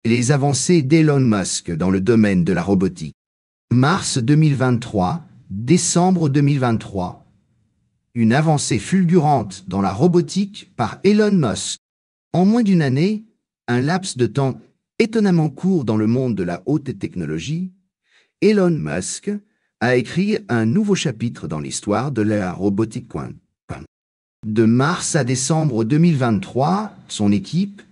Les avancées d'Elon Musk dans le domaine de la robotique. Mars 2023, décembre 2023. Une avancée fulgurante dans la robotique par Elon Musk. En moins d'une année, un laps de temps étonnamment court dans le monde de la haute technologie, Elon Musk a écrit un nouveau chapitre dans l'histoire de la robotique. De mars à décembre 2023, son équipe,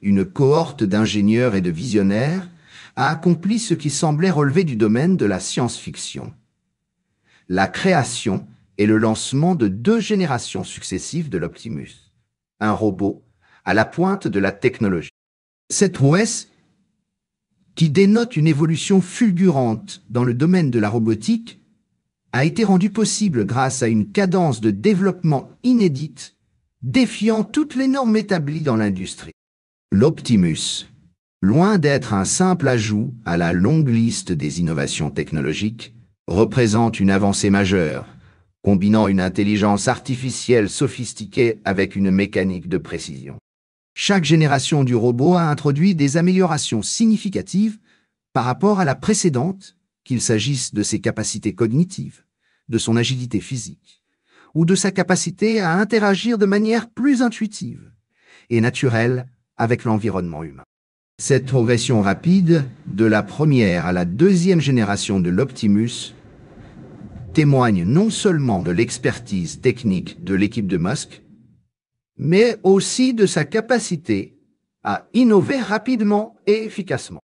une cohorte d'ingénieurs et de visionnaires, a accompli ce qui semblait relever du domaine de la science-fiction. La création et le lancement de 2 générations successives de l'Optimus, un robot à la pointe de la technologie. Cette prouesse, qui dénote une évolution fulgurante dans le domaine de la robotique, a été rendue possible grâce à une cadence de développement inédite, défiant toutes les normes établies dans l'industrie. L'Optimus, loin d'être un simple ajout à la longue liste des innovations technologiques, représente une avancée majeure, combinant une intelligence artificielle sophistiquée avec une mécanique de précision. Chaque génération du robot a introduit des améliorations significatives par rapport à la précédente, qu'il s'agisse de ses capacités cognitives, de son agilité physique, ou de sa capacité à interagir de manière plus intuitive et naturelle avec l'environnement humain. Cette progression rapide, de la première à la 2e génération de l'Optimus, témoigne non seulement de l'expertise technique de l'équipe de Musk, mais aussi de sa capacité à innover rapidement et efficacement.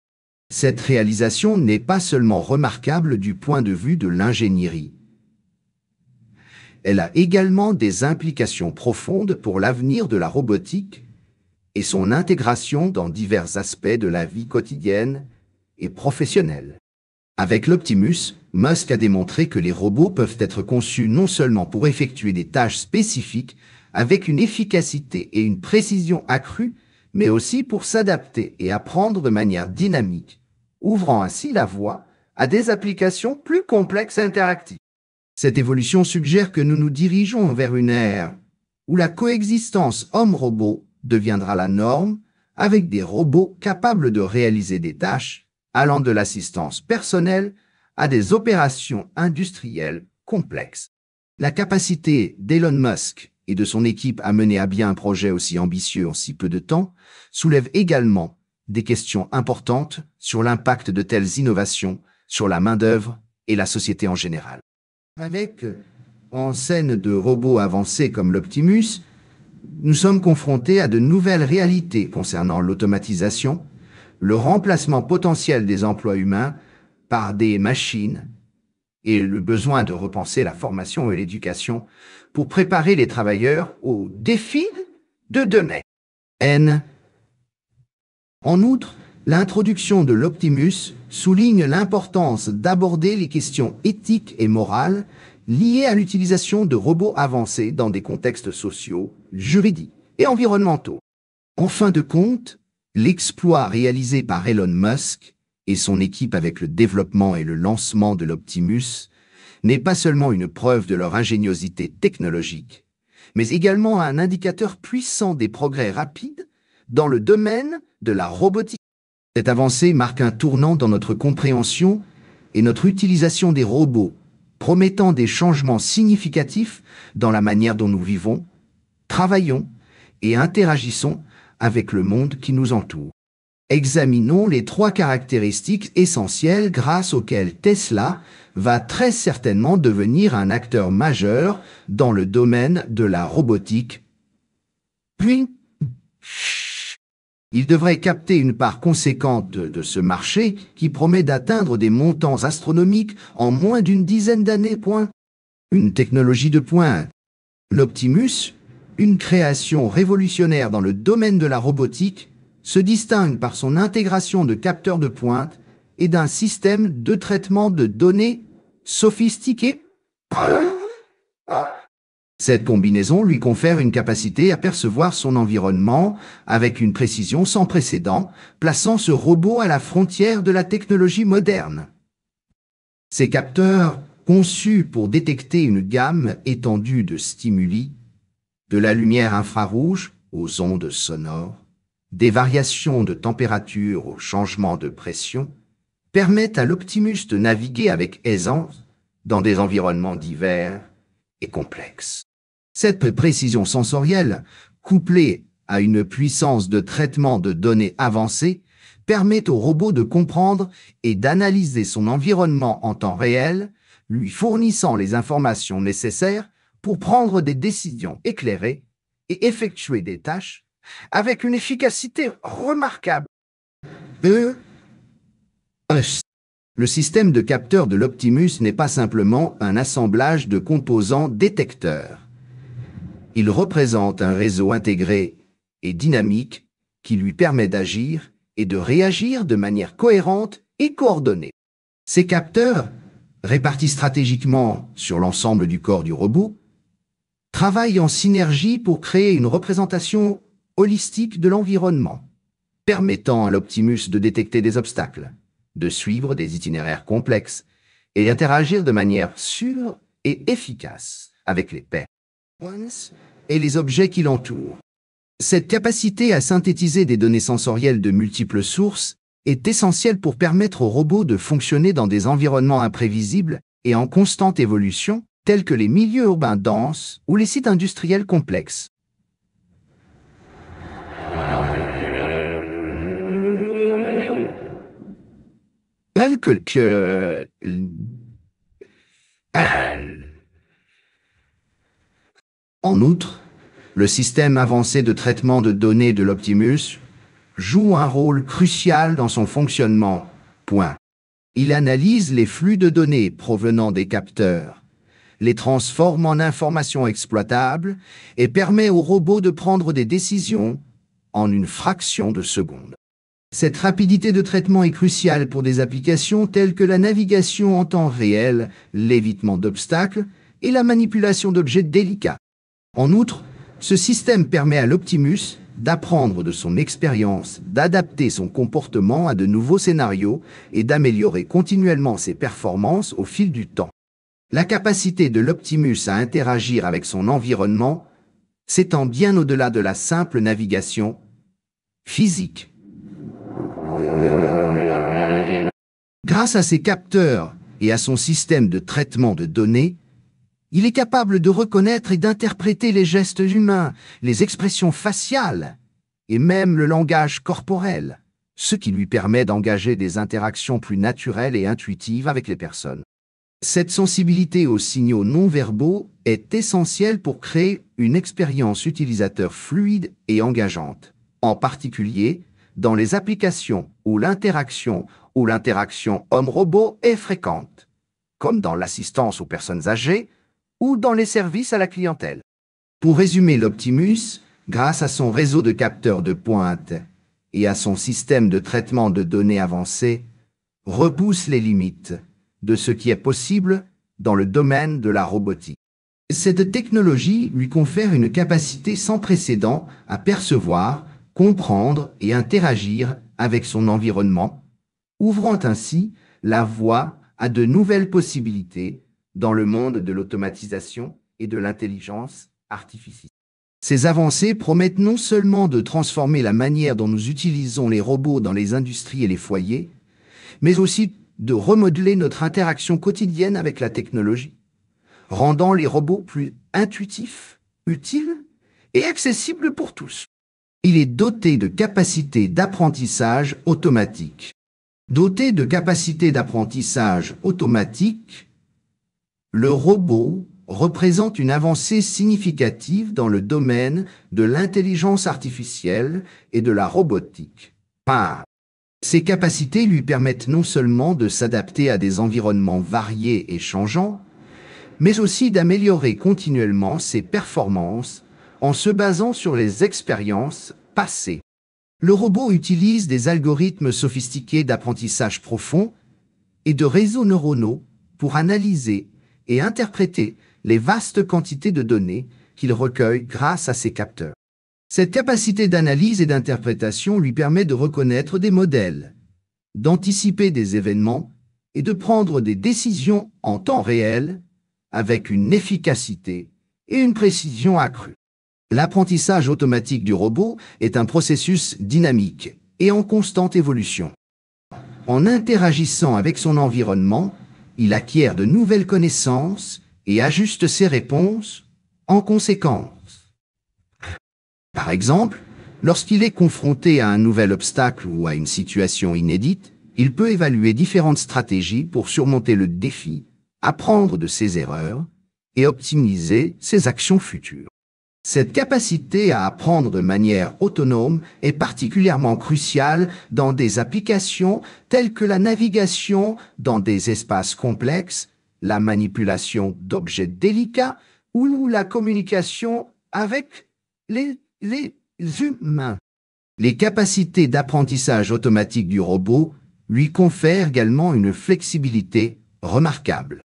Cette réalisation n'est pas seulement remarquable du point de vue de l'ingénierie. Elle a également des implications profondes pour l'avenir de la robotique et son intégration dans divers aspects de la vie quotidienne et professionnelle. Avec l'Optimus, Musk a démontré que les robots peuvent être conçus non seulement pour effectuer des tâches spécifiques avec une efficacité et une précision accrues, mais aussi pour s'adapter et apprendre de manière dynamique, ouvrant ainsi la voie à des applications plus complexes et interactives. Cette évolution suggère que nous nous dirigeons vers une ère où la coexistence homme-robot deviendra la norme, avec des robots capables de réaliser des tâches allant de l'assistance personnelle à des opérations industrielles complexes. La capacité d'Elon Musk et de son équipe à mener à bien un projet aussi ambitieux en si peu de temps soulève également des questions importantes sur l'impact de telles innovations sur la main-d'œuvre et la société en général. Avec en scène de robots avancés comme l'Optimus, nous sommes confrontés à de nouvelles réalités concernant l'automatisation, le remplacement potentiel des emplois humains par des machines et le besoin de repenser la formation et l'éducation pour préparer les travailleurs aux défis de demain. En outre, l'introduction de l'Optimus souligne l'importance d'aborder les questions éthiques et morales liées à l'utilisation de robots avancés dans des contextes sociaux, juridiques et environnementaux. En fin de compte, l'exploit réalisé par Elon Musk et son équipe avec le développement et le lancement de l'Optimus n'est pas seulement une preuve de leur ingéniosité technologique, mais également un indicateur puissant des progrès rapides dans le domaine de la robotique. Cette avancée marque un tournant dans notre compréhension et notre utilisation des robots, promettant des changements significatifs dans la manière dont nous vivons, travaillons et interagissons avec le monde qui nous entoure. Examinons les 3 caractéristiques essentielles grâce auxquelles Tesla va très certainement devenir un acteur majeur dans le domaine de la robotique. Puis, il devrait capter une part conséquente de ce marché qui promet d'atteindre des montants astronomiques en moins d'une dizaine d'années. Une technologie de pointe. L'Optimus, une création révolutionnaire dans le domaine de la robotique, se distingue par son intégration de capteurs de pointe et d'un système de traitement de données sophistiqué. Cette combinaison lui confère une capacité à percevoir son environnement avec une précision sans précédent, plaçant ce robot à la frontière de la technologie moderne. Ces capteurs, conçus pour détecter une gamme étendue de stimuli, de la lumière infrarouge aux ondes sonores, des variations de température au changement de pression, permettent à l'Optimus de naviguer avec aisance dans des environnements divers et complexes. Cette précision sensorielle, couplée à une puissance de traitement de données avancée, permet au robot de comprendre et d'analyser son environnement en temps réel, lui fournissant les informations nécessaires pour prendre des décisions éclairées et effectuer des tâches avec une efficacité remarquable. Le système de capteurs de l'Optimus n'est pas simplement un assemblage de composants détecteurs. Il représente un réseau intégré et dynamique qui lui permet d'agir et de réagir de manière cohérente et coordonnée. Ces capteurs, répartis stratégiquement sur l'ensemble du corps du robot, travaillent en synergie pour créer une représentation holistique de l'environnement, permettant à l'Optimus de détecter des obstacles, de suivre des itinéraires complexes et d'interagir de manière sûre et efficace avec les pairs et les objets qui l'entourent. Cette capacité à synthétiser des données sensorielles de multiples sources est essentielle pour permettre au robot de fonctionner dans des environnements imprévisibles et en constante évolution, tels que les milieux urbains denses ou les sites industriels complexes. En outre, le système avancé de traitement de données de l'Optimus joue un rôle crucial dans son fonctionnement. Il analyse les flux de données provenant des capteurs, les transforme en informations exploitables et permet au robot de prendre des décisions en une fraction de seconde. Cette rapidité de traitement est cruciale pour des applications telles que la navigation en temps réel, l'évitement d'obstacles et la manipulation d'objets délicats. En outre, ce système permet à l'Optimus d'apprendre de son expérience, d'adapter son comportement à de nouveaux scénarios et d'améliorer continuellement ses performances au fil du temps. La capacité de l'Optimus à interagir avec son environnement s'étend bien au-delà de la simple navigation physique. Grâce à ses capteurs et à son système de traitement de données, il est capable de reconnaître et d'interpréter les gestes humains, les expressions faciales et même le langage corporel, ce qui lui permet d'engager des interactions plus naturelles et intuitives avec les personnes. Cette sensibilité aux signaux non-verbaux est essentielle pour créer une expérience utilisateur fluide et engageante, en particulier dans les applications où l'interaction homme-robot est fréquente, comme dans l'assistance aux personnes âgées ou dans les services à la clientèle. Pour résumer, l'Optimus, grâce à son réseau de capteurs de pointe et à son système de traitement de données avancé, repousse les limites de ce qui est possible dans le domaine de la robotique. Cette technologie lui confère une capacité sans précédent à percevoir, comprendre et interagir avec son environnement, ouvrant ainsi la voie à de nouvelles possibilités dans le monde de l'automatisation et de l'intelligence artificielle. Ces avancées promettent non seulement de transformer la manière dont nous utilisons les robots dans les industries et les foyers, mais aussi de remodeler notre interaction quotidienne avec la technologie, rendant les robots plus intuitifs, utiles et accessibles pour tous. Il est doté de capacités d'apprentissage automatique. Doté de capacités d'apprentissage automatique, le robot représente une avancée significative dans le domaine de l'intelligence artificielle et de la robotique. Ces capacités lui permettent non seulement de s'adapter à des environnements variés et changeants, mais aussi d'améliorer continuellement ses performances en se basant sur les expériences passées. Le robot utilise des algorithmes sophistiqués d'apprentissage profond et de réseaux neuronaux pour analyser et interpréter les vastes quantités de données qu'il recueille grâce à ses capteurs. Cette capacité d'analyse et d'interprétation lui permet de reconnaître des modèles, d'anticiper des événements et de prendre des décisions en temps réel avec une efficacité et une précision accrues. L'apprentissage automatique du robot est un processus dynamique et en constante évolution. En interagissant avec son environnement, il acquiert de nouvelles connaissances et ajuste ses réponses en conséquence. Par exemple, lorsqu'il est confronté à un nouvel obstacle ou à une situation inédite, il peut évaluer différentes stratégies pour surmonter le défi, apprendre de ses erreurs et optimiser ses actions futures. Cette capacité à apprendre de manière autonome est particulièrement cruciale dans des applications telles que la navigation dans des espaces complexes, la manipulation d'objets délicats ou la communication avec les humains. Les capacités d'apprentissage automatique du robot lui confèrent également une flexibilité remarquable.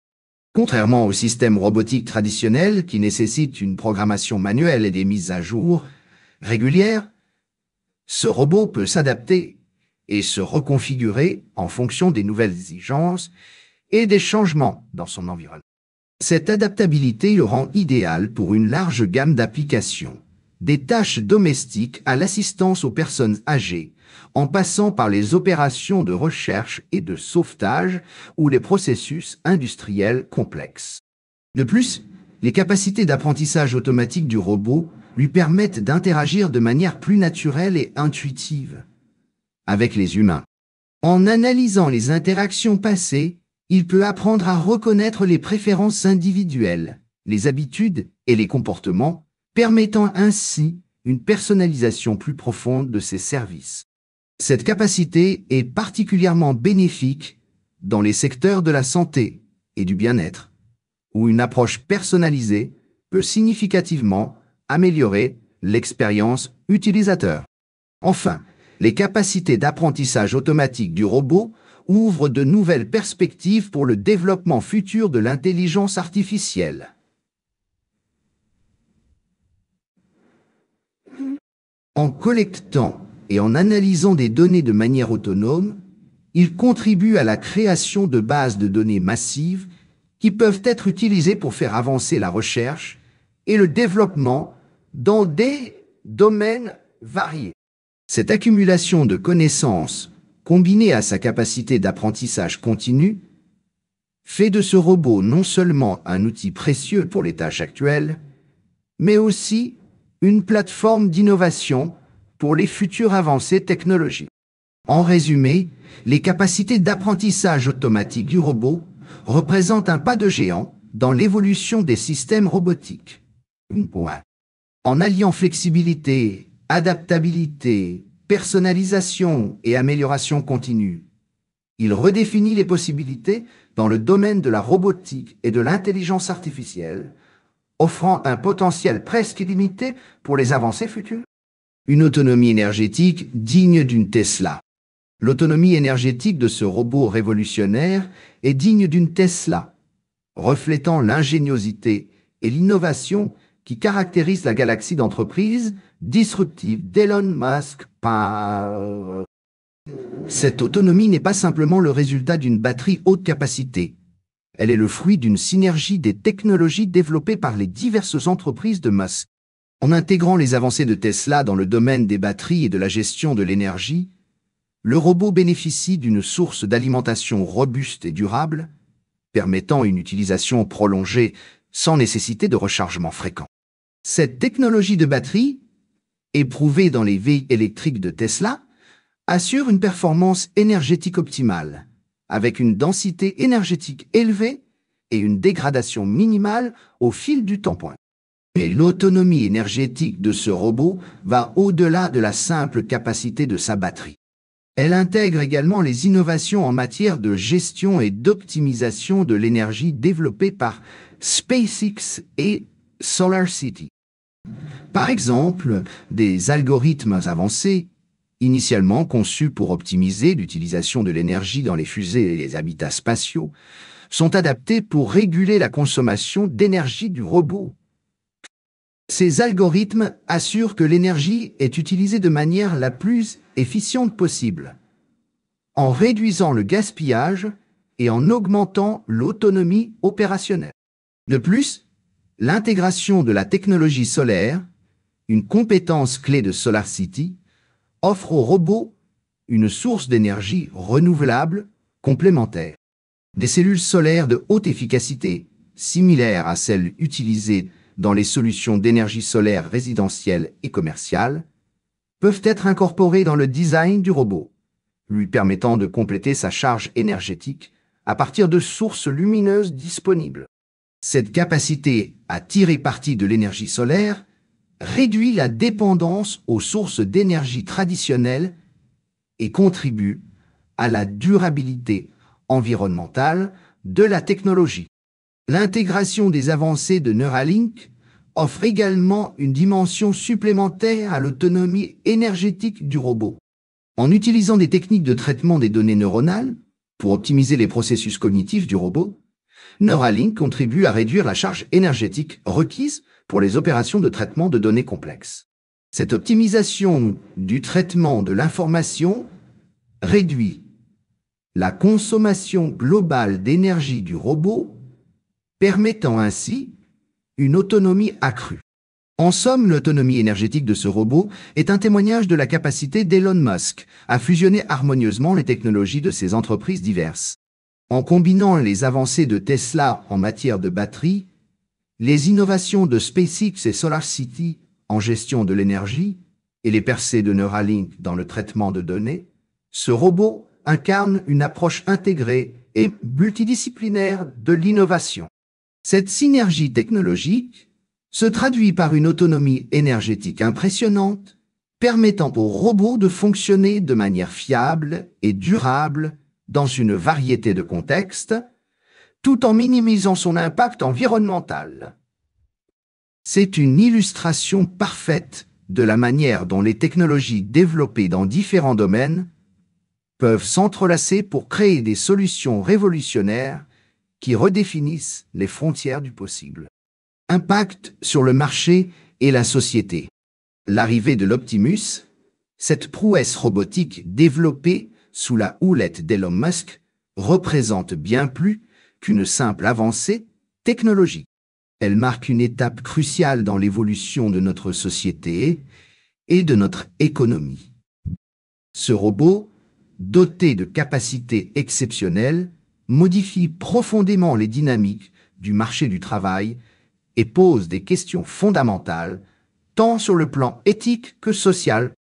Contrairement aux systèmes robotiques traditionnels qui nécessitent une programmation manuelle et des mises à jour régulières, ce robot peut s'adapter et se reconfigurer en fonction des nouvelles exigences et des changements dans son environnement. Cette adaptabilité le rend idéal pour une large gamme d'applications, des tâches domestiques à l'assistance aux personnes âgées, en passant par les opérations de recherche et de sauvetage ou les processus industriels complexes. De plus, les capacités d'apprentissage automatique du robot lui permettent d'interagir de manière plus naturelle et intuitive avec les humains. En analysant les interactions passées, il peut apprendre à reconnaître les préférences individuelles, les habitudes et les comportements, permettant ainsi une personnalisation plus profonde de ses services. Cette capacité est particulièrement bénéfique dans les secteurs de la santé et du bien-être, où une approche personnalisée peut significativement améliorer l'expérience utilisateur. Enfin, les capacités d'apprentissage automatique du robot ouvrent de nouvelles perspectives pour le développement futur de l'intelligence artificielle. En collectant et en analysant des données de manière autonome, il contribue à la création de bases de données massives qui peuvent être utilisées pour faire avancer la recherche et le développement dans des domaines variés. Cette accumulation de connaissances, combinée à sa capacité d'apprentissage continu, fait de ce robot non seulement un outil précieux pour les tâches actuelles, mais aussi une plateforme d'innovation pour les futures avancées technologiques. En résumé, les capacités d'apprentissage automatique du robot représentent un pas de géant dans l'évolution des systèmes robotiques. En alliant flexibilité, adaptabilité, personnalisation et amélioration continue, il redéfinit les possibilités dans le domaine de la robotique et de l'intelligence artificielle, offrant un potentiel presque illimité pour les avancées futures. Une autonomie énergétique digne d'une Tesla. L'autonomie énergétique de ce robot révolutionnaire est digne d'une Tesla, reflétant l'ingéniosité et l'innovation qui caractérisent la galaxie d'entreprises disruptives d'Elon Musk. Cette autonomie n'est pas simplement le résultat d'une batterie haute capacité. Elle est le fruit d'une synergie des technologies développées par les diverses entreprises de Musk. En intégrant les avancées de Tesla dans le domaine des batteries et de la gestion de l'énergie, le robot bénéficie d'une source d'alimentation robuste et durable, permettant une utilisation prolongée sans nécessité de rechargement fréquent. Cette technologie de batterie, éprouvée dans les véhicules électriques de Tesla, assure une performance énergétique optimale, avec une densité énergétique élevée et une dégradation minimale au fil du temps. Mais l'autonomie énergétique de ce robot va au-delà de la simple capacité de sa batterie. Elle intègre également les innovations en matière de gestion et d'optimisation de l'énergie développées par SpaceX et SolarCity. Par exemple, des algorithmes avancés, initialement conçus pour optimiser l'utilisation de l'énergie dans les fusées et les habitats spatiaux, sont adaptés pour réguler la consommation d'énergie du robot. Ces algorithmes assurent que l'énergie est utilisée de manière la plus efficiente possible, en réduisant le gaspillage et en augmentant l'autonomie opérationnelle. De plus, l'intégration de la technologie solaire une compétence clé de SolarCity, offre aux robots une source d'énergie renouvelable complémentaire. Des cellules solaires de haute efficacité, similaires à celles utilisées dans les solutions d'énergie solaire résidentielle et commerciale, peuvent être incorporées dans le design du robot, lui permettant de compléter sa charge énergétique à partir de sources lumineuses disponibles. Cette capacité à tirer parti de l'énergie solaire réduit la dépendance aux sources d'énergie traditionnelles et contribue à la durabilité environnementale de la technologie. L'intégration des avancées de Neuralink offre également une dimension supplémentaire à l'autonomie énergétique du robot. En utilisant des techniques de traitement des données neuronales pour optimiser les processus cognitifs du robot, Neuralink contribue à réduire la charge énergétique requise pour les opérations de traitement de données complexes. Cette optimisation du traitement de l'information réduit la consommation globale d'énergie du robot, permettant ainsi une autonomie accrue. En somme, l'autonomie énergétique de ce robot est un témoignage de la capacité d'Elon Musk à fusionner harmonieusement les technologies de ses entreprises diverses. En combinant les avancées de Tesla en matière de batterie, les innovations de SpaceX et SolarCity en gestion de l'énergie et les percées de Neuralink dans le traitement de données, ce robot incarne une approche intégrée et multidisciplinaire de l'innovation. Cette synergie technologique se traduit par une autonomie énergétique impressionnante, permettant au robot de fonctionner de manière fiable et durable dans une variété de contextes, tout en minimisant son impact environnemental. C'est une illustration parfaite de la manière dont les technologies développées dans différents domaines peuvent s'entrelacer pour créer des solutions révolutionnaires qui redéfinissent les frontières du possible. Impact sur le marché et la société. L'arrivée de l'Optimus, cette prouesse robotique développée sous la houlette d'Elon Musk, représente bien plus qu'une simple avancée technologique. Elle marque une étape cruciale dans l'évolution de notre société et de notre économie. Ce robot, doté de capacités exceptionnelles, modifie profondément les dynamiques du marché du travail et pose des questions fondamentales, tant sur le plan éthique que social.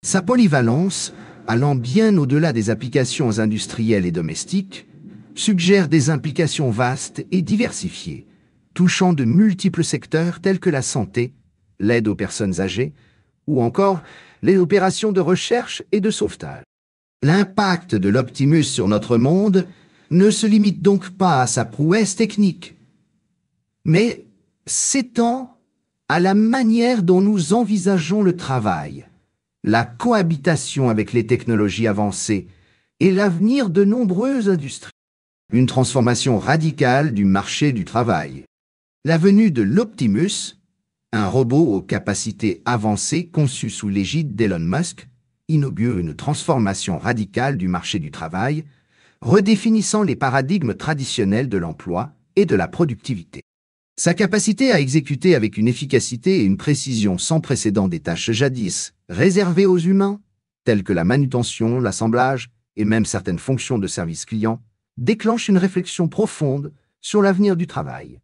Sa polyvalence, allant bien au-delà des applications industrielles et domestiques, suggère des implications vastes et diversifiées, touchant de multiples secteurs tels que la santé, l'aide aux personnes âgées, ou encore les opérations de recherche et de sauvetage. L'impact de l'Optimus sur notre monde ne se limite donc pas à sa prouesse technique, mais s'étend à la manière dont nous envisageons le travail, la cohabitation avec les technologies avancées et l'avenir de nombreuses industries. Une transformation radicale du marché du travail. La venue de l'Optimus, un robot aux capacités avancées conçu sous l'égide d'Elon Musk, inaugure une transformation radicale du marché du travail, redéfinissant les paradigmes traditionnels de l'emploi et de la productivité. Sa capacité à exécuter avec une efficacité et une précision sans précédent des tâches jadis réservées aux humains, telles que la manutention, l'assemblage et même certaines fonctions de service client, déclenche une réflexion profonde sur l'avenir du travail.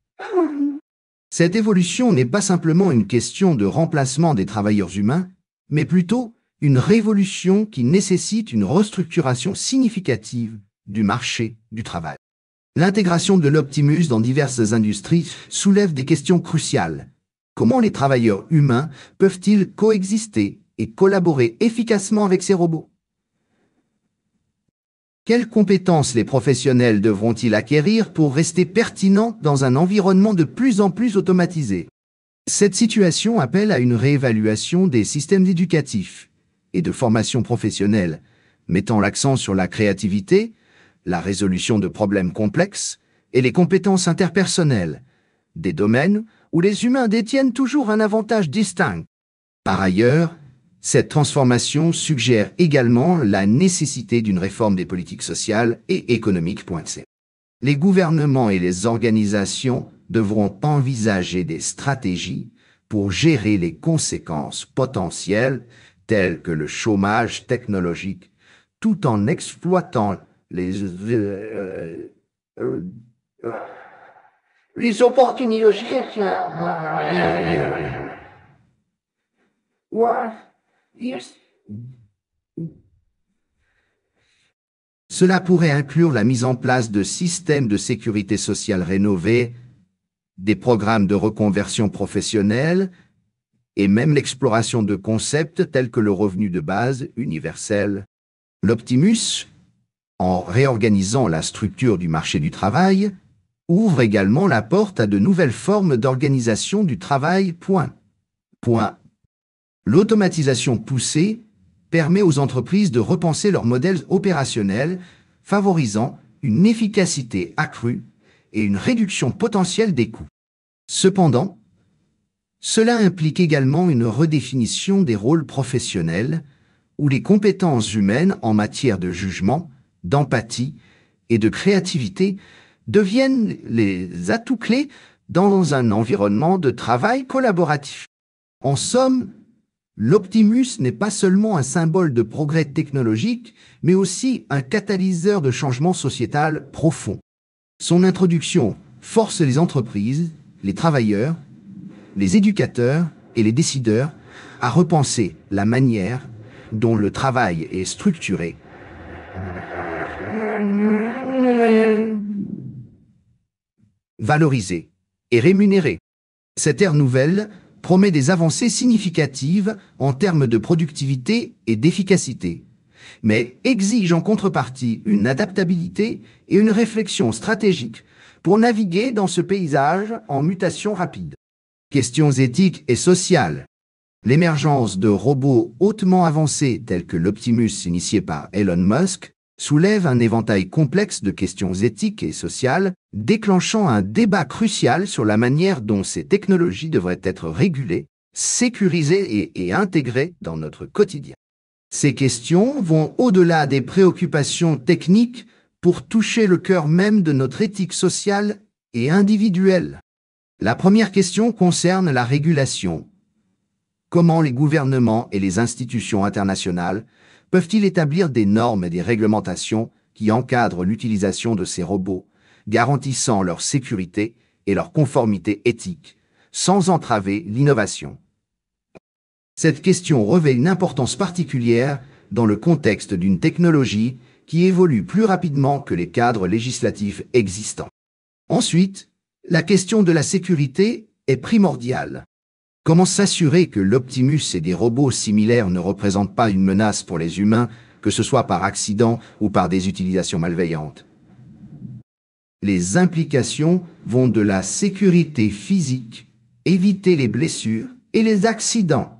Cette évolution n'est pas simplement une question de remplacement des travailleurs humains, mais plutôt une révolution qui nécessite une restructuration significative du marché du travail. L'intégration de l'Optimus dans diverses industries soulève des questions cruciales. Comment les travailleurs humains peuvent-ils coexister et collaborer efficacement avec ces robots? Quelles compétences les professionnels devront-ils acquérir pour rester pertinents dans un environnement de plus en plus automatisé? Cette situation appelle à une réévaluation des systèmes éducatifs et de formation professionnelle, mettant l'accent sur la créativité, la résolution de problèmes complexes et les compétences interpersonnelles, des domaines où les humains détiennent toujours un avantage distinct. Par ailleurs, cette transformation suggère également la nécessité d'une réforme des politiques sociales et économiques. Les gouvernements et les organisations devront envisager des stratégies pour gérer les conséquences potentielles telles que le chômage technologique, tout en exploitant les opportunités. Cela pourrait inclure la mise en place de systèmes de sécurité sociale rénovés, des programmes de reconversion professionnelle et même l'exploration de concepts tels que le revenu de base universel. L'Optimus, en réorganisant la structure du marché du travail, ouvre également la porte à de nouvelles formes d'organisation du travail. L'automatisation poussée permet aux entreprises de repenser leurs modèles opérationnels, favorisant une efficacité accrue et une réduction potentielle des coûts. Cependant, cela implique également une redéfinition des rôles professionnels où les compétences humaines en matière de jugement, d'empathie et de créativité deviennent les atouts clés dans un environnement de travail collaboratif. En somme, l'Optimus n'est pas seulement un symbole de progrès technologique, mais aussi un catalyseur de changement sociétal profond. Son introduction force les entreprises, les travailleurs, les éducateurs et les décideurs à repenser la manière dont le travail est structuré. Valorisé et rémunéré. Cette ère nouvelle promet des avancées significatives en termes de productivité et d'efficacité, mais exige en contrepartie une adaptabilité et une réflexion stratégique pour naviguer dans ce paysage en mutation rapide. Questions éthiques et sociales. L'émergence de robots hautement avancés tels que l'Optimus initié par Elon Musk soulève un éventail complexe de questions éthiques et sociales, déclenchant un débat crucial sur la manière dont ces technologies devraient être régulées, sécurisées et intégrées dans notre quotidien. Ces questions vont au-delà des préoccupations techniques pour toucher le cœur même de notre éthique sociale et individuelle. La première question concerne la régulation. Comment les gouvernements et les institutions internationales peuvent-ils établir des normes et des réglementations qui encadrent l'utilisation de ces robots, garantissant leur sécurité et leur conformité éthique, sans entraver l'innovation? Cette question revêt une importance particulière dans le contexte d'une technologie qui évolue plus rapidement que les cadres législatifs existants. Ensuite, la question de la sécurité est primordiale. Comment s'assurer que l'Optimus et des robots similaires ne représentent pas une menace pour les humains, que ce soit par accident ou par des utilisations malveillantes? Les implications vont de la sécurité physique, éviter les blessures et les accidents,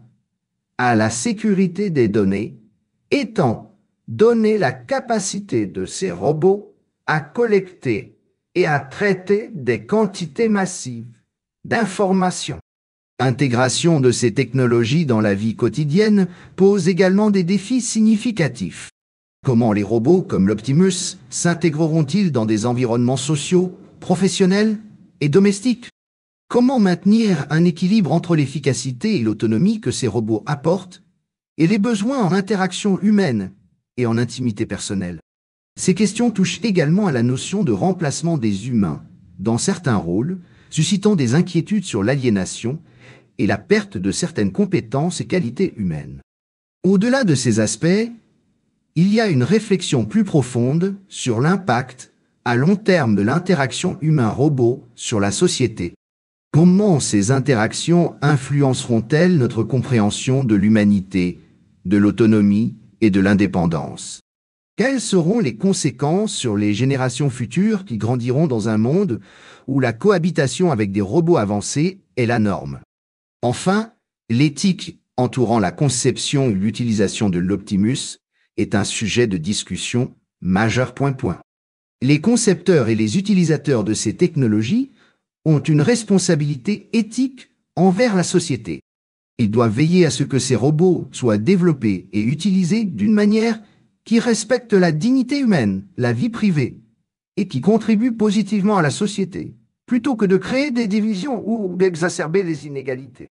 à la sécurité des données, étant donné la capacité de ces robots à collecter et à traiter des quantités massives d'informations. L'intégration de ces technologies dans la vie quotidienne pose également des défis significatifs. Comment les robots comme l'Optimus s'intégreront-ils dans des environnements sociaux, professionnels et domestiques? Comment maintenir un équilibre entre l'efficacité et l'autonomie que ces robots apportent et les besoins en interaction humaine et en intimité personnelle? Ces questions touchent également à la notion de remplacement des humains dans certains rôles, suscitant des inquiétudes sur l'aliénation et la perte de certaines compétences et qualités humaines. Au-delà de ces aspects, il y a une réflexion plus profonde sur l'impact à long terme de l'interaction humain-robot sur la société. Comment ces interactions influenceront-elles notre compréhension de l'humanité, de l'autonomie et de l'indépendance? Quelles seront les conséquences sur les générations futures qui grandiront dans un monde où la cohabitation avec des robots avancés est la norme? Enfin, l'éthique entourant la conception et l'utilisation de l'Optimus est un sujet de discussion majeur. Les concepteurs et les utilisateurs de ces technologies ont une responsabilité éthique envers la société. Ils doivent veiller à ce que ces robots soient développés et utilisés d'une manière qui respecte la dignité humaine, la vie privée, et qui contribue positivement à la société, plutôt que de créer des divisions ou d'exacerber les inégalités.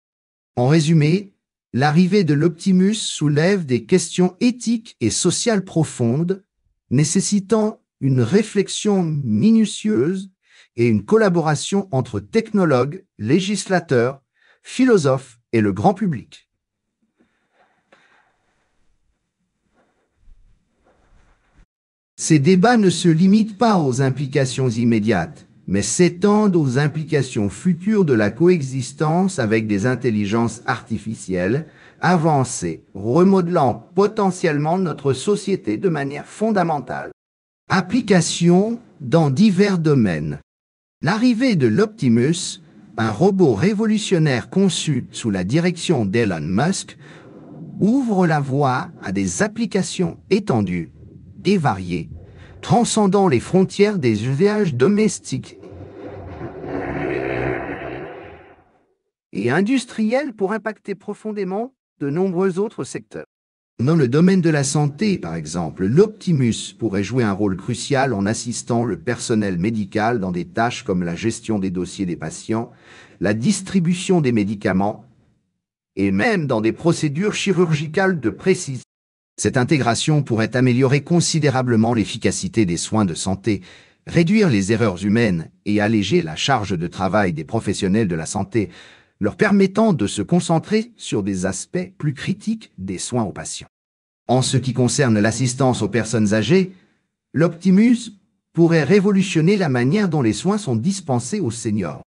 En résumé, l'arrivée de l'Optimus soulève des questions éthiques et sociales profondes, nécessitant une réflexion minutieuse et une collaboration entre technologues, législateurs, philosophes et le grand public. Ces débats ne se limitent pas aux implications immédiates, mais s'étendent aux implications futures de la coexistence avec des intelligences artificielles avancées, remodelant potentiellement notre société de manière fondamentale. Application dans divers domaines. L'arrivée de l'Optimus, un robot révolutionnaire conçu sous la direction d'Elon Musk, ouvre la voie à des applications étendues et variées, transcendant les frontières des usages domestiques et industriels pour impacter profondément de nombreux autres secteurs. Dans le domaine de la santé, par exemple, l'Optimus pourrait jouer un rôle crucial en assistant le personnel médical dans des tâches comme la gestion des dossiers des patients, la distribution des médicaments et même dans des procédures chirurgicales de précision. Cette intégration pourrait améliorer considérablement l'efficacité des soins de santé, réduire les erreurs humaines et alléger la charge de travail des professionnels de la santé, leur permettant de se concentrer sur des aspects plus critiques des soins aux patients. En ce qui concerne l'assistance aux personnes âgées, l'Optimus pourrait révolutionner la manière dont les soins sont dispensés aux seniors.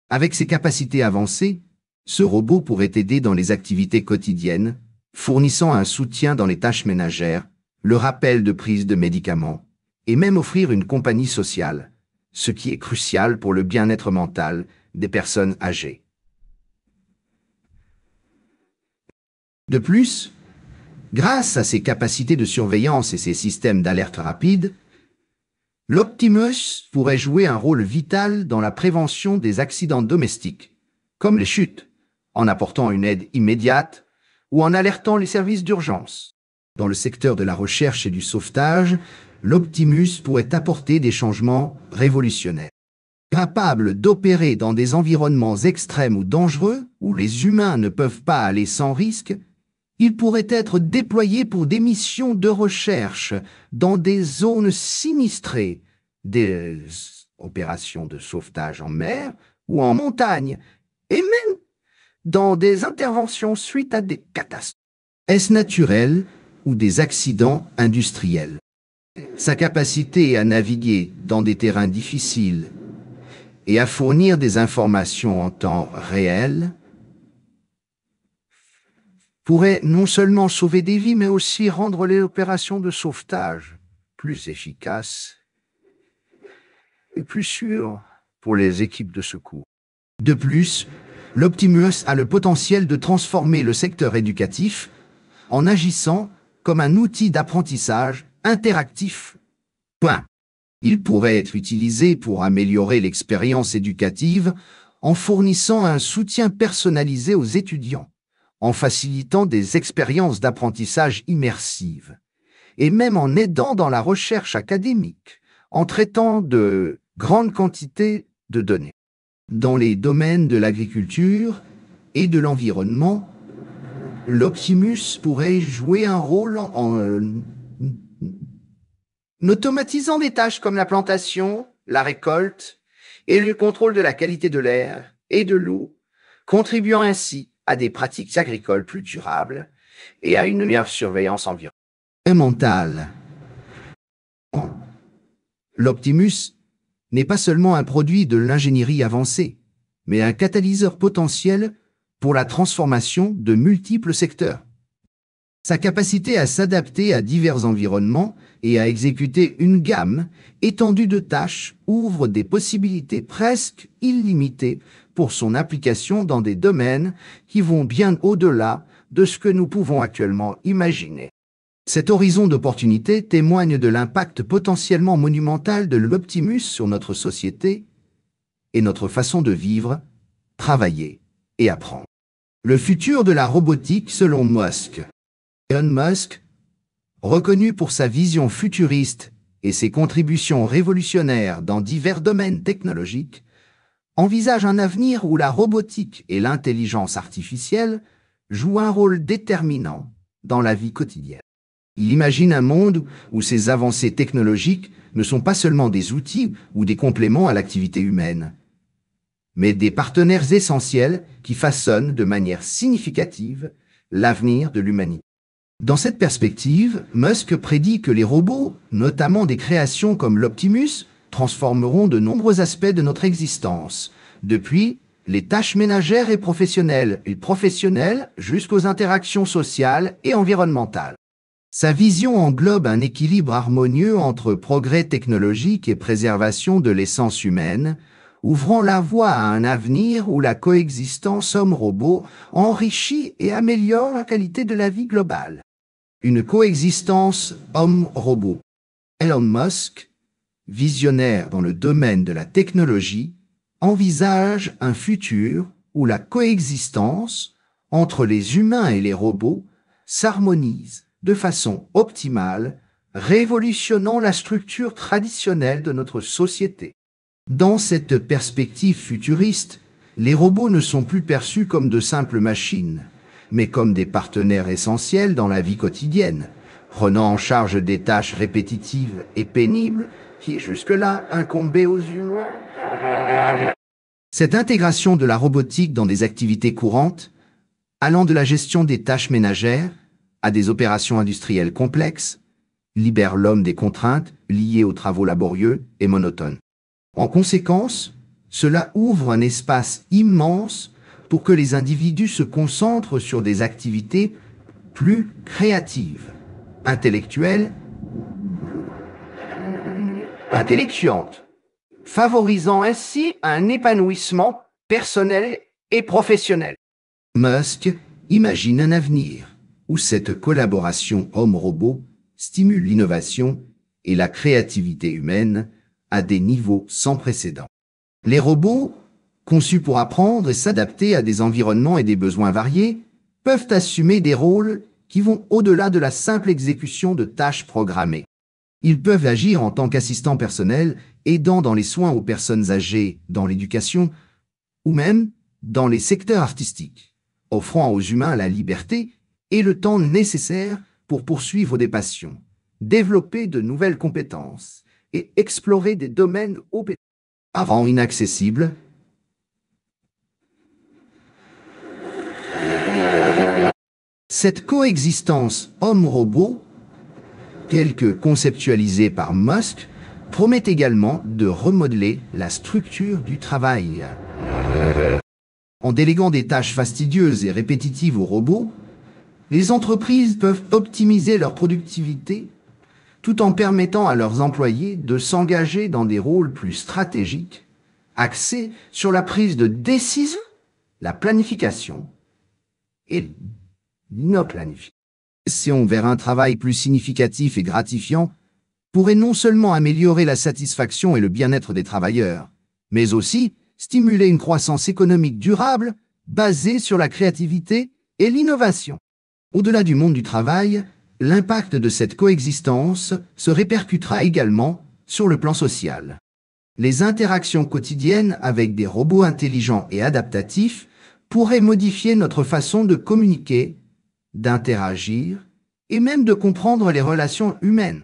Avec ses capacités avancées, ce robot pourrait aider dans les activités quotidiennes, fournissant un soutien dans les tâches ménagères, le rappel de prise de médicaments, et même offrir une compagnie sociale, ce qui est crucial pour le bien-être mental des personnes âgées. De plus, grâce à ses capacités de surveillance et ses systèmes d'alerte rapide, l'Optimus pourrait jouer un rôle vital dans la prévention des accidents domestiques, comme les chutes, en apportant une aide immédiate ou en alertant les services d'urgence. Dans le secteur de la recherche et du sauvetage, l'Optimus pourrait apporter des changements révolutionnaires. Capable d'opérer dans des environnements extrêmes ou dangereux, où les humains ne peuvent pas aller sans risque, il pourrait être déployé pour des missions de recherche dans des zones sinistrées, des opérations de sauvetage en mer ou en montagne, et même dans des interventions suite à des catastrophes. Est-ce naturel ou des accidents industriels? Sa capacité à naviguer dans des terrains difficiles et à fournir des informations en temps réel pourrait non seulement sauver des vies, mais aussi rendre les opérations de sauvetage plus efficaces et plus sûres pour les équipes de secours. De plus, l'Optimus a le potentiel de transformer le secteur éducatif en agissant comme un outil d'apprentissage interactif. Il pourrait être utilisé pour améliorer l'expérience éducative en fournissant un soutien personnalisé aux étudiants, en facilitant des expériences d'apprentissage immersives, et même en aidant dans la recherche académique, en traitant de grandes quantités de données. Dans les domaines de l'agriculture et de l'environnement, l'Optimus pourrait jouer un rôle en automatisant des tâches comme la plantation, la récolte et le contrôle de la qualité de l'air et de l'eau, contribuant ainsi à des pratiques agricoles plus durables et à une meilleure surveillance environnementale. L'Optimus n'est pas seulement un produit de l'ingénierie avancée, mais un catalyseur potentiel pour la transformation de multiples secteurs. Sa capacité à s'adapter à divers environnements et à exécuter une gamme étendue de tâches ouvre des possibilités presque illimitées pour son application dans des domaines qui vont bien au-delà de ce que nous pouvons actuellement imaginer. Cet horizon d'opportunités témoigne de l'impact potentiellement monumental de l'Optimus sur notre société et notre façon de vivre, travailler et apprendre. Le futur de la robotique selon Musk. Elon Musk, reconnu pour sa vision futuriste et ses contributions révolutionnaires dans divers domaines technologiques, envisage un avenir où la robotique et l'intelligence artificielle jouent un rôle déterminant dans la vie quotidienne. Il imagine un monde où ces avancées technologiques ne sont pas seulement des outils ou des compléments à l'activité humaine, mais des partenaires essentiels qui façonnent de manière significative l'avenir de l'humanité. Dans cette perspective, Musk prédit que les robots, notamment des créations comme l'Optimus, transformeront de nombreux aspects de notre existence, depuis les tâches ménagères et professionnelles jusqu'aux interactions sociales et environnementales. Sa vision englobe un équilibre harmonieux entre progrès technologique et préservation de l'essence humaine, ouvrant la voie à un avenir où la coexistence homme-robot enrichit et améliore la qualité de la vie globale. Une coexistence homme-robot. Elon Musk, visionnaire dans le domaine de la technologie, envisage un futur où la coexistence entre les humains et les robots s'harmonise de façon optimale, révolutionnant la structure traditionnelle de notre société. Dans cette perspective futuriste, les robots ne sont plus perçus comme de simples machines, mais comme des partenaires essentiels dans la vie quotidienne, prenant en charge des tâches répétitives et pénibles qui jusque-là incombaient aux humains. Cette intégration de la robotique dans des activités courantes, allant de la gestion des tâches ménagères à des opérations industrielles complexes, libère l'homme des contraintes liées aux travaux laborieux et monotones. En conséquence, cela ouvre un espace immense pour que les individus se concentrent sur des activités plus créatives, intellectuelles, intelligentes, favorisant ainsi un épanouissement personnel et professionnel. Musk imagine un avenir où cette collaboration homme-robot stimule l'innovation et la créativité humaine à des niveaux sans précédent. Les robots, conçus pour apprendre et s'adapter à des environnements et des besoins variés, peuvent assumer des rôles qui vont au-delà de la simple exécution de tâches programmées. Ils peuvent agir en tant qu'assistants personnels, aidant dans les soins aux personnes âgées, dans l'éducation, ou même dans les secteurs artistiques, offrant aux humains la liberté et le temps nécessaire pour poursuivre des passions, développer de nouvelles compétences et explorer des domaines auparavant inaccessibles. Cette coexistence homme-robot, telle que conceptualisée par Musk, promet également de remodeler la structure du travail. En déléguant des tâches fastidieuses et répétitives aux robots, les entreprises peuvent optimiser leur productivité tout en permettant à leurs employés de s'engager dans des rôles plus stratégiques, axés sur la prise de décision, la planification et l'inoplanification vers un travail plus significatif et gratifiant pourrait non seulement améliorer la satisfaction et le bien-être des travailleurs, mais aussi stimuler une croissance économique durable basée sur la créativité et l'innovation. Au-delà du monde du travail, l'impact de cette coexistence se répercutera également sur le plan social. Les interactions quotidiennes avec des robots intelligents et adaptatifs pourraient modifier notre façon de communiquer, d'interagir et même de comprendre les relations humaines.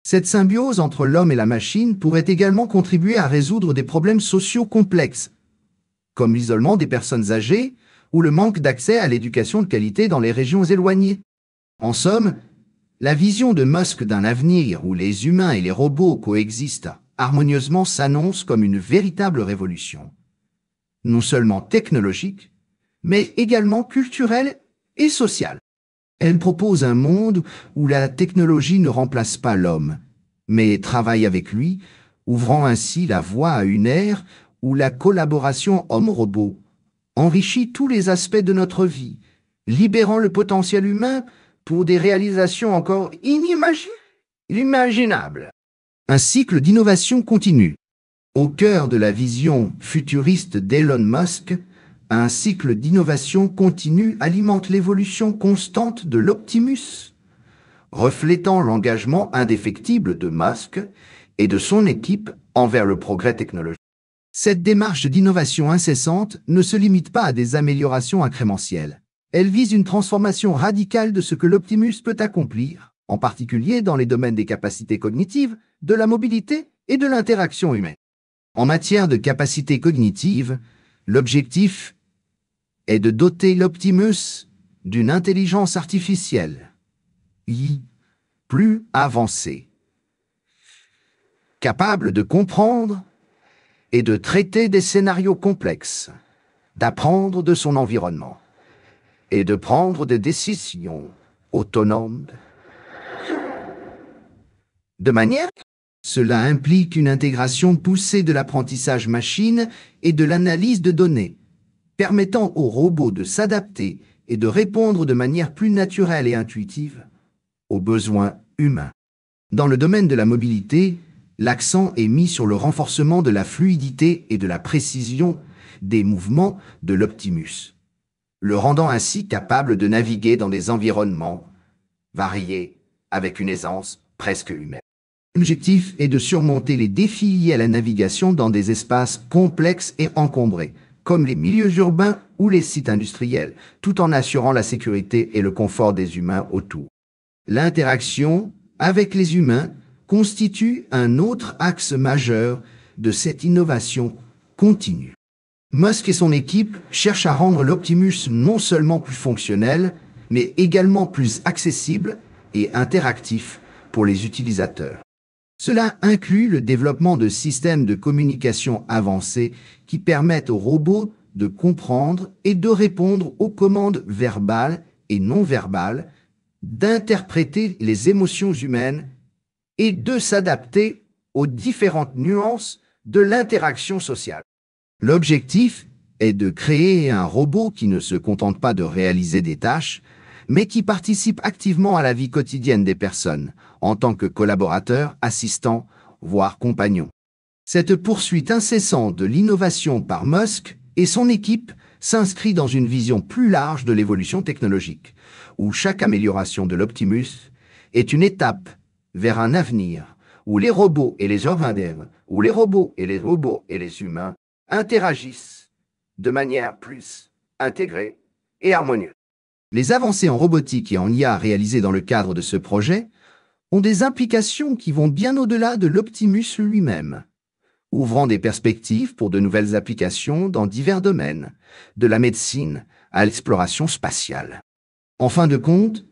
Cette symbiose entre l'homme et la machine pourrait également contribuer à résoudre des problèmes sociaux complexes, comme l'isolement des personnes âgées ou le manque d'accès à l'éducation de qualité dans les régions éloignées. En somme, la vision de Musk d'un avenir où les humains et les robots coexistent harmonieusement s'annonce comme une véritable révolution, non seulement technologique, mais également culturelle et sociale. Elle propose un monde où la technologie ne remplace pas l'homme, mais travaille avec lui, ouvrant ainsi la voie à une ère où la collaboration homme-robot enrichit tous les aspects de notre vie, libérant le potentiel humain pour des réalisations encore inimaginables. Un cycle d'innovation continue. Au cœur de la vision futuriste d'Elon Musk, un cycle d'innovation continue alimente l'évolution constante de l'Optimus, reflétant l'engagement indéfectible de Musk et de son équipe envers le progrès technologique. Cette démarche d'innovation incessante ne se limite pas à des améliorations incrémentielles. Elle vise une transformation radicale de ce que l'Optimus peut accomplir, en particulier dans les domaines des capacités cognitives, de la mobilité et de l'interaction humaine. En matière de capacités cognitives, l'objectif est de doter l'Optimus d'une intelligence artificielle plus avancée, capable de comprendre et de traiter des scénarios complexes, d'apprendre de son environnement et de prendre des décisions autonomes. De manière, cela implique une intégration poussée de l'apprentissage machine et de l'analyse de données, permettant aux robots de s'adapter et de répondre de manière plus naturelle et intuitive aux besoins humains. Dans le domaine de la mobilité, l'accent est mis sur le renforcement de la fluidité et de la précision des mouvements de l'Optimus, le rendant ainsi capable de naviguer dans des environnements variés avec une aisance presque humaine. L'objectif est de surmonter les défis liés à la navigation dans des espaces complexes et encombrés, comme les milieux urbains ou les sites industriels, tout en assurant la sécurité et le confort des humains autour. L'interaction avec les humains constitue un autre axe majeur de cette innovation continue. Musk et son équipe cherchent à rendre l'Optimus non seulement plus fonctionnel, mais également plus accessible et interactif pour les utilisateurs. Cela inclut le développement de systèmes de communication avancés qui permettent aux robots de comprendre et de répondre aux commandes verbales et non verbales, d'interpréter les émotions humaines et de s'adapter aux différentes nuances de l'interaction sociale. L'objectif est de créer un robot qui ne se contente pas de réaliser des tâches, mais qui participe activement à la vie quotidienne des personnes, en tant que collaborateur, assistant, voire compagnon. Cette poursuite incessante de l'innovation par Musk et son équipe s'inscrit dans une vision plus large de l'évolution technologique, où chaque amélioration de l'Optimus est une étape vers un avenir où les robots et les humains, où les robots et les humains interagissent de manière plus intégrée et harmonieuse. Les avancées en robotique et en IA réalisées dans le cadre de ce projet ont des implications qui vont bien au-delà de l'Optimus lui-même, ouvrant des perspectives pour de nouvelles applications dans divers domaines, de la médecine à l'exploration spatiale. En fin de compte,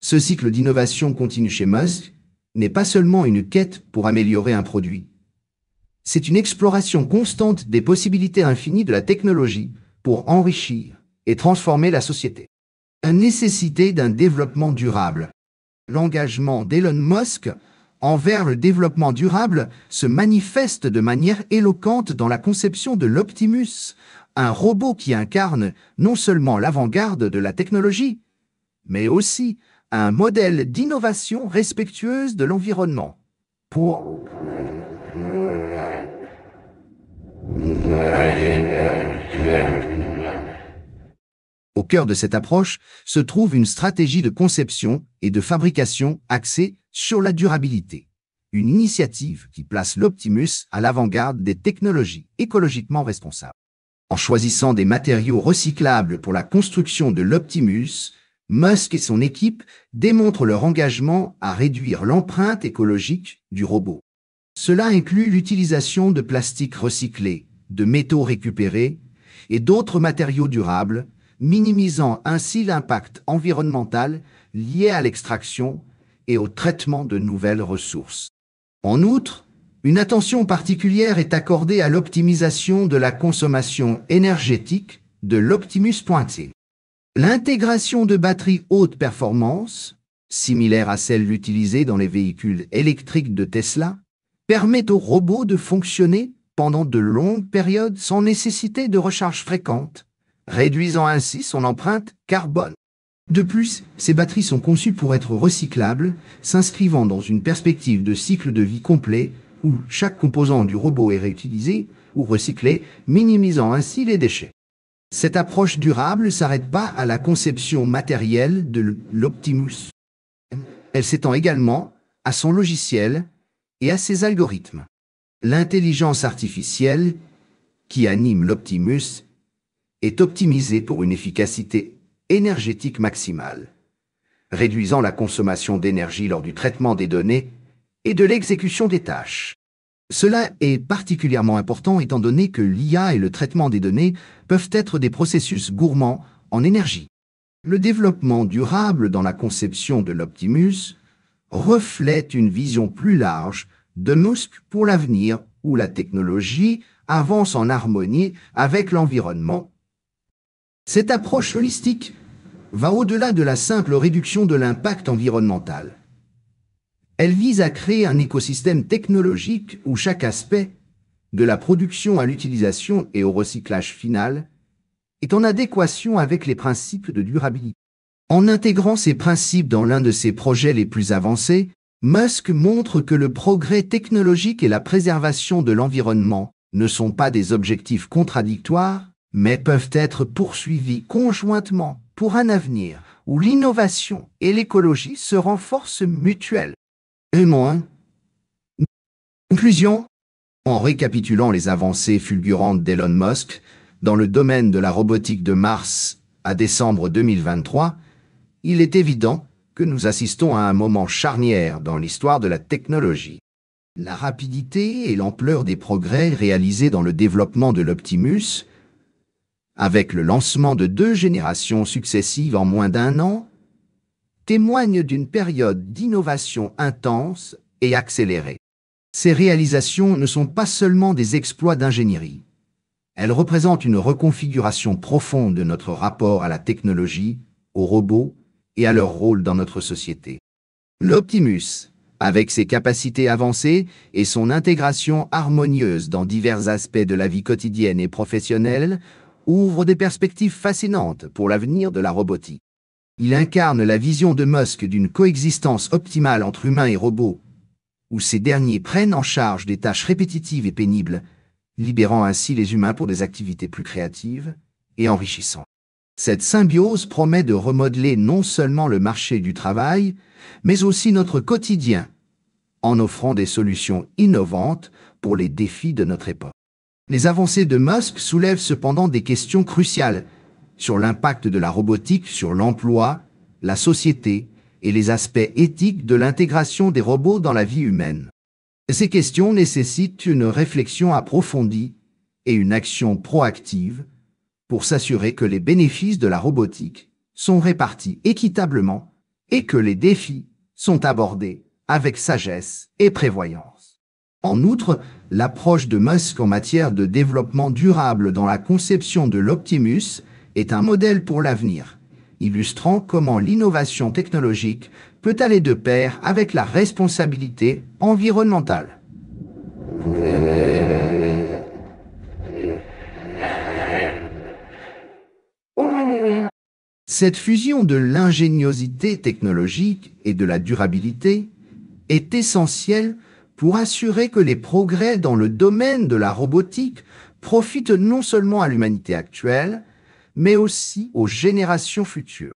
ce cycle d'innovation continue chez Musk n'est pas seulement une quête pour améliorer un produit. C'est une exploration constante des possibilités infinies de la technologie pour enrichir et transformer la société. La nécessité d'un développement durable. L'engagement d'Elon Musk envers le développement durable se manifeste de manière éloquente dans la conception de l'Optimus, un robot qui incarne non seulement l'avant-garde de la technologie, mais aussi un modèle d'innovation respectueuse de l'environnement. Au cœur de cette approche se trouve une stratégie de conception et de fabrication axée sur la durabilité. Une initiative qui place l'Optimus à l'avant-garde des technologies écologiquement responsables. En choisissant des matériaux recyclables pour la construction de l'Optimus, Musk et son équipe démontrent leur engagement à réduire l'empreinte écologique du robot. Cela inclut l'utilisation de plastique recyclé, de métaux récupérés et d'autres matériaux durables, minimisant ainsi l'impact environnemental lié à l'extraction et au traitement de nouvelles ressources. En outre, une attention particulière est accordée à l'optimisation de la consommation énergétique de l'Optimus pointé. L'intégration de batteries haute performance, similaire à celle utilisée dans les véhicules électriques de Tesla, permet au robot de fonctionner pendant de longues périodes sans nécessité de recharge fréquente, réduisant ainsi son empreinte carbone. De plus, ces batteries sont conçues pour être recyclables, s'inscrivant dans une perspective de cycle de vie complet où chaque composant du robot est réutilisé ou recyclé, minimisant ainsi les déchets. Cette approche durable ne s'arrête pas à la conception matérielle de l'Optimus. Elle s'étend également à son logiciel et à ses algorithmes. L'intelligence artificielle qui anime l'Optimus est optimisé pour une efficacité énergétique maximale, réduisant la consommation d'énergie lors du traitement des données et de l'exécution des tâches. Cela est particulièrement important étant donné que l'IA et le traitement des données peuvent être des processus gourmands en énergie. Le développement durable dans la conception de l'Optimus reflète une vision plus large de Musk pour l'avenir où la technologie avance en harmonie avec l'environnement. Cette approche holistique va au-delà de la simple réduction de l'impact environnemental. Elle vise à créer un écosystème technologique où chaque aspect, de la production à l'utilisation et au recyclage final, est en adéquation avec les principes de durabilité. En intégrant ces principes dans l'un de ses projets les plus avancés, Musk montre que le progrès technologique et la préservation de l'environnement ne sont pas des objectifs contradictoires, mais peuvent être poursuivis conjointement pour un avenir où l'innovation et l'écologie se renforcent mutuellement. Conclusion. En récapitulant les avancées fulgurantes d'Elon Musk dans le domaine de la robotique de mars à décembre 2023, il est évident que nous assistons à un moment charnière dans l'histoire de la technologie. La rapidité et l'ampleur des progrès réalisés dans le développement de l'Optimus, avec le lancement de 2 générations successives en moins d'1 an, témoignent d'une période d'innovation intense et accélérée. Ces réalisations ne sont pas seulement des exploits d'ingénierie. Elles représentent une reconfiguration profonde de notre rapport à la technologie, aux robots et à leur rôle dans notre société. L'Optimus, avec ses capacités avancées et son intégration harmonieuse dans divers aspects de la vie quotidienne et professionnelle, ouvre des perspectives fascinantes pour l'avenir de la robotique. Il incarne la vision de Musk d'une coexistence optimale entre humains et robots, où ces derniers prennent en charge des tâches répétitives et pénibles, libérant ainsi les humains pour des activités plus créatives et enrichissantes. Cette symbiose promet de remodeler non seulement le marché du travail, mais aussi notre quotidien, en offrant des solutions innovantes pour les défis de notre époque. Les avancées de Musk soulèvent cependant des questions cruciales sur l'impact de la robotique sur l'emploi, la société et les aspects éthiques de l'intégration des robots dans la vie humaine. Ces questions nécessitent une réflexion approfondie et une action proactive pour s'assurer que les bénéfices de la robotique sont répartis équitablement et que les défis sont abordés avec sagesse et prévoyance. En outre, l'approche de Musk en matière de développement durable dans la conception de l'Optimus est un modèle pour l'avenir, illustrant comment l'innovation technologique peut aller de pair avec la responsabilité environnementale. Cette fusion de l'ingéniosité technologique et de la durabilité est essentielle pour assurer que les progrès dans le domaine de la robotique profitent non seulement à l'humanité actuelle, mais aussi aux générations futures.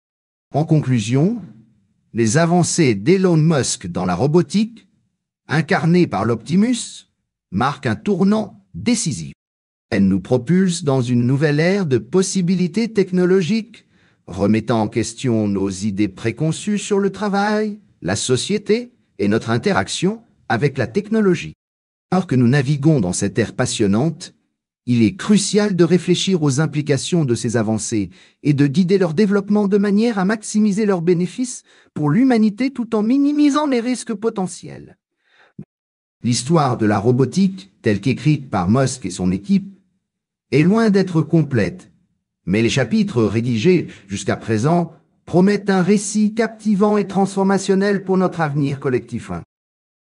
En conclusion, les avancées d'Elon Musk dans la robotique, incarnées par l'Optimus, marquent un tournant décisif. Elles nous propulsent dans une nouvelle ère de possibilités technologiques, remettant en question nos idées préconçues sur le travail, la société et notre interaction avec la technologie. Alors que nous naviguons dans cette ère passionnante, il est crucial de réfléchir aux implications de ces avancées et de guider leur développement de manière à maximiser leurs bénéfices pour l'humanité tout en minimisant les risques potentiels. L'histoire de la robotique, telle qu'écrite par Musk et son équipe, est loin d'être complète, mais les chapitres rédigés jusqu'à présent promettent un récit captivant et transformationnel pour notre avenir collectif.